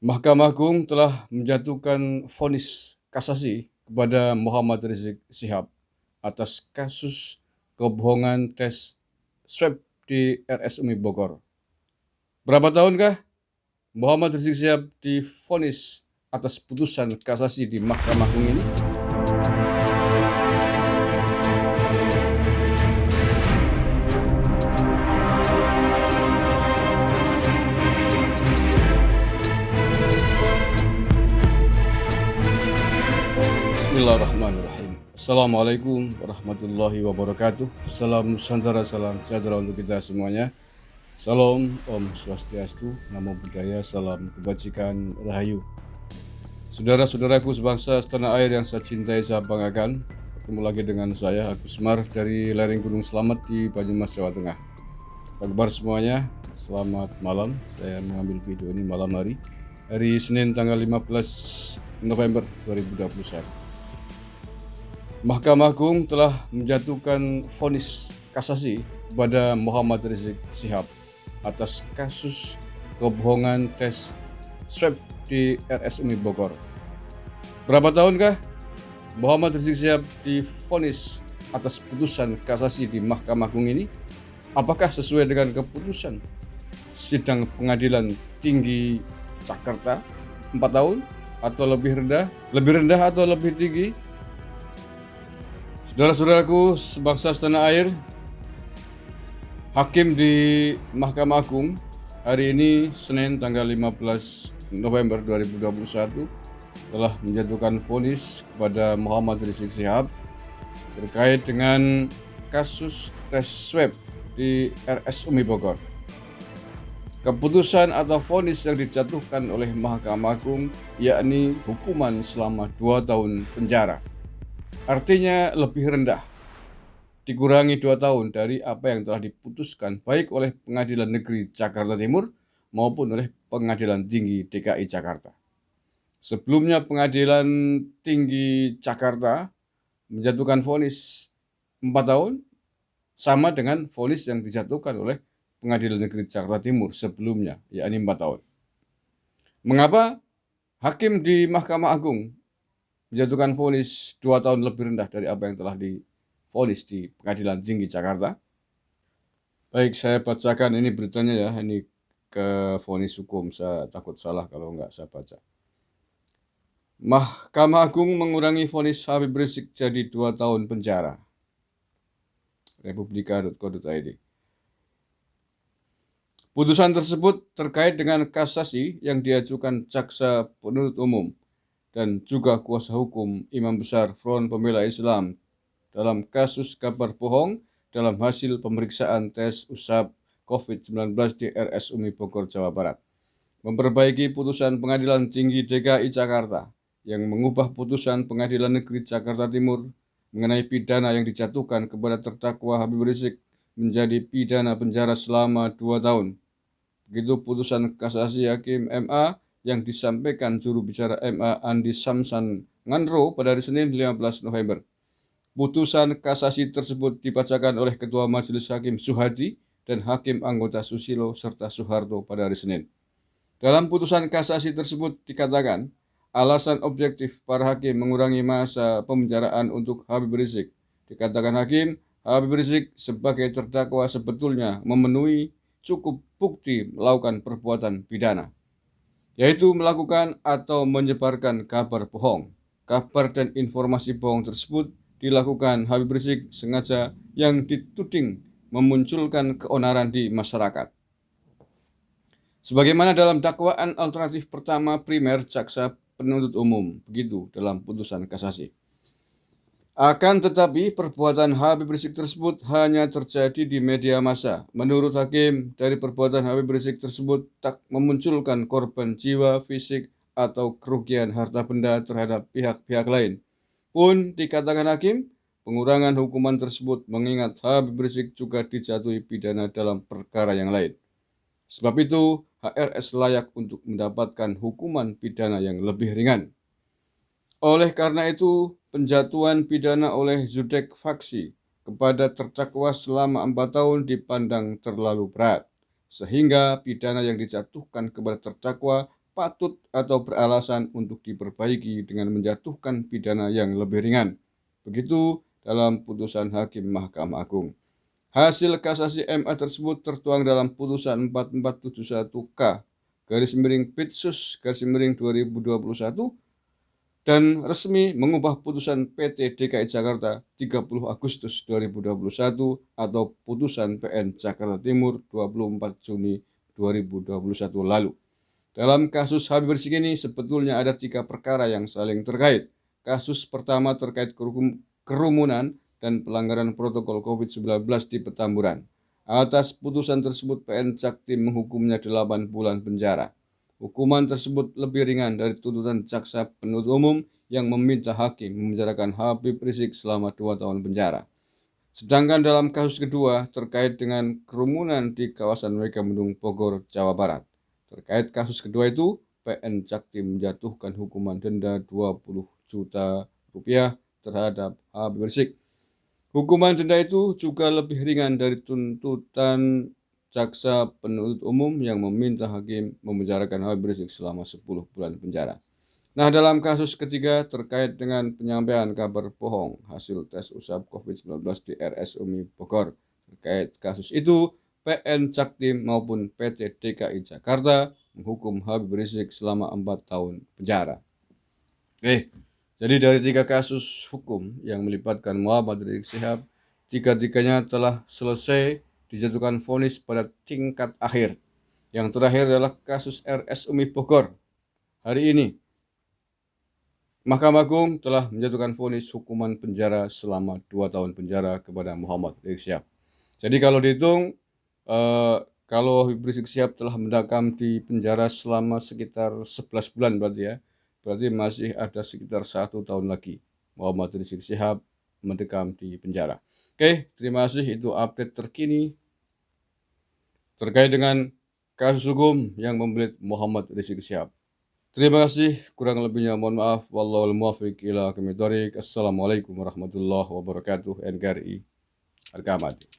Mahkamah Agung telah menjatuhkan vonis kasasi kepada Muhammad Rizik Syihab atas kasus kebohongan tes swab di RS Umi Bogor. Berapa tahunkah Muhammad Rizik Syihab divonis atas putusan kasasi di Mahkamah Agung ini? Bismillahirrahmanirrahim. Assalamualaikum warahmatullahi wabarakatuh. Salam Nusantara, salam sejahtera untuk kita semuanya. Salam Om Swastiastu, Namo Buddhaya, salam kebajikan, Rahayu. Saudara-saudaraku sebangsa setanah air yang saya cintai, saya banggakan, bertemu lagi dengan saya, Agus Semar dari lereng Gunung Slamet di Banyumas, Jawa Tengah. Apa kabar semuanya? Selamat malam. Saya mengambil video ini malam hari Senin tanggal 15 November 2021. Mahkamah Agung telah menjatuhkan vonis kasasi kepada Muhammad Rizik Syihab atas kasus kebohongan tes swab di RS Umi Bogor. Berapa tahunkah Muhammad Rizik Syihab divonis atas putusan kasasi di Mahkamah Agung ini? Apakah sesuai dengan keputusan sidang pengadilan tinggi Jakarta 4 tahun atau lebih rendah atau lebih tinggi? Saudara-saudaraku sebangsa setanah air, hakim di Mahkamah Agung hari ini Senin tanggal 15 November 2021 telah menjatuhkan vonis kepada Muhammad Rizik Syihab terkait dengan kasus tes swab di RS Umi Bogor. Keputusan atau vonis yang dijatuhkan oleh Mahkamah Agung yakni hukuman selama 2 tahun penjara. Artinya lebih rendah, dikurangi 2 tahun dari apa yang telah diputuskan baik oleh Pengadilan Negeri Jakarta Timur maupun oleh Pengadilan Tinggi DKI Jakarta. Sebelumnya Pengadilan Tinggi Jakarta menjatuhkan vonis 4 tahun sama dengan vonis yang dijatuhkan oleh Pengadilan Negeri Jakarta Timur sebelumnya, yakni 4 tahun. Mengapa hakim di Mahkamah Agung menjatuhkan vonis 2 tahun lebih rendah dari apa yang telah divonis di Pengadilan Tinggi Jakarta? Baik, saya bacakan ini beritanya ya, ini ke vonis hukum, saya takut salah kalau nggak saya baca. Mahkamah Agung mengurangi vonis Habib Rizik jadi 2 tahun penjara. Republika.co.id. Putusan tersebut terkait dengan kasasi yang diajukan Jaksa Penuntut Umum dan juga kuasa hukum Imam Besar Front Pembela Islam dalam kasus kabar bohong dalam hasil pemeriksaan tes usap COVID-19 di RS Umi Bogor, Jawa Barat. Memperbaiki putusan Pengadilan Tinggi DKI Jakarta yang mengubah putusan Pengadilan Negeri Jakarta Timur mengenai pidana yang dijatuhkan kepada terdakwa Habib Rizik menjadi pidana penjara selama 2 tahun. Begitu putusan kasasi Hakim MA yang disampaikan juru bicara MA Andi Samsan Nganro pada hari Senin 15 November. Putusan kasasi tersebut dibacakan oleh Ketua Majelis Hakim Suhadi dan Hakim anggota Susilo serta Soeharto pada hari Senin. Dalam putusan kasasi tersebut dikatakan, alasan objektif para hakim mengurangi masa pemenjaraan untuk Habib Rizik. Dikatakan hakim, Habib Rizik sebagai terdakwa sebetulnya memenuhi cukup bukti melakukan perbuatan pidana, yaitu melakukan atau menyebarkan kabar bohong. Kabar dan informasi bohong tersebut dilakukan Habib Rizik sengaja yang dituding memunculkan keonaran di masyarakat. Sebagaimana dalam dakwaan alternatif pertama primer Jaksa Penuntut Umum, begitu dalam putusan kasasi. Akan tetapi perbuatan Habib Rizik tersebut hanya terjadi di media massa. Menurut hakim, dari perbuatan Habib Rizik tersebut tak memunculkan korban jiwa, fisik, atau kerugian harta benda terhadap pihak-pihak lain. Pun dikatakan hakim, pengurangan hukuman tersebut mengingat Habib Rizik juga dijatuhi pidana dalam perkara yang lain. Sebab itu, HRS layak untuk mendapatkan hukuman pidana yang lebih ringan. Oleh karena itu, penjatuhan pidana oleh Zudek Faksi kepada terdakwa selama 4 tahun dipandang terlalu berat, sehingga pidana yang dijatuhkan kepada terdakwa patut atau beralasan untuk diperbaiki dengan menjatuhkan pidana yang lebih ringan. Begitu dalam putusan Hakim Mahkamah Agung. Hasil kasasi MA tersebut tertuang dalam putusan 4471K /Pitsus/2021 dan resmi mengubah putusan PT DKI Jakarta 30 Agustus 2021 atau putusan PN Jakarta Timur 24 Juni 2021 lalu. Dalam kasus Habib Rizik ini sebetulnya ada 3 perkara yang saling terkait. Kasus pertama terkait kerumunan dan pelanggaran protokol COVID-19 di Petamburan. Atas putusan tersebut PN Jaktim menghukumnya 8 bulan penjara. Hukuman tersebut lebih ringan dari tuntutan jaksa penuntut umum yang meminta hakim memenjarakan Habib Rizik selama 2 tahun penjara. Sedangkan dalam kasus kedua terkait dengan kerumunan di kawasan Megamendung Bogor, Jawa Barat. Terkait kasus kedua itu, PN Jaktim menjatuhkan hukuman denda 20 juta rupiah terhadap Habib Rizik. Hukuman denda itu juga lebih ringan dari tuntutan jaksa penuntut umum yang meminta hakim memenjarakan Habib Rizik selama 10 bulan penjara. Nah, dalam kasus ketiga terkait dengan penyampaian kabar bohong hasil tes usap COVID-19 di RS Umi Bogor. Terkait kasus itu, PN Jaktim maupun PT DKI Jakarta menghukum Habib Rizik selama 4 tahun penjara. Oke, jadi dari 3 kasus hukum yang melibatkan Muhammad Rizik Syihab, 3-tiganya telah selesai dijatuhkan vonis pada tingkat akhir. Yang terakhir adalah kasus RS Umi Bogor. Hari ini, Mahkamah Agung telah menjatuhkan vonis hukuman penjara selama 2 tahun penjara kepada Muhammad Rizik Syihab. Jadi kalau dihitung, kalau Habib Rizik Syihab telah mendekam di penjara selama sekitar 11 bulan berarti masih ada sekitar 1 tahun lagi Muhammad Rizik Syihab mendekam di penjara. Oke, terima kasih. Itu update terkini terkait dengan kasus hukum yang membelit Muhammad Rizik Syihab. Terima kasih. Kurang lebihnya mohon maaf. Wallahul muwaffiq ila aqwamit thoriq. Assalamualaikum warahmatullahi wabarakatuh. NKRI. Harga mati.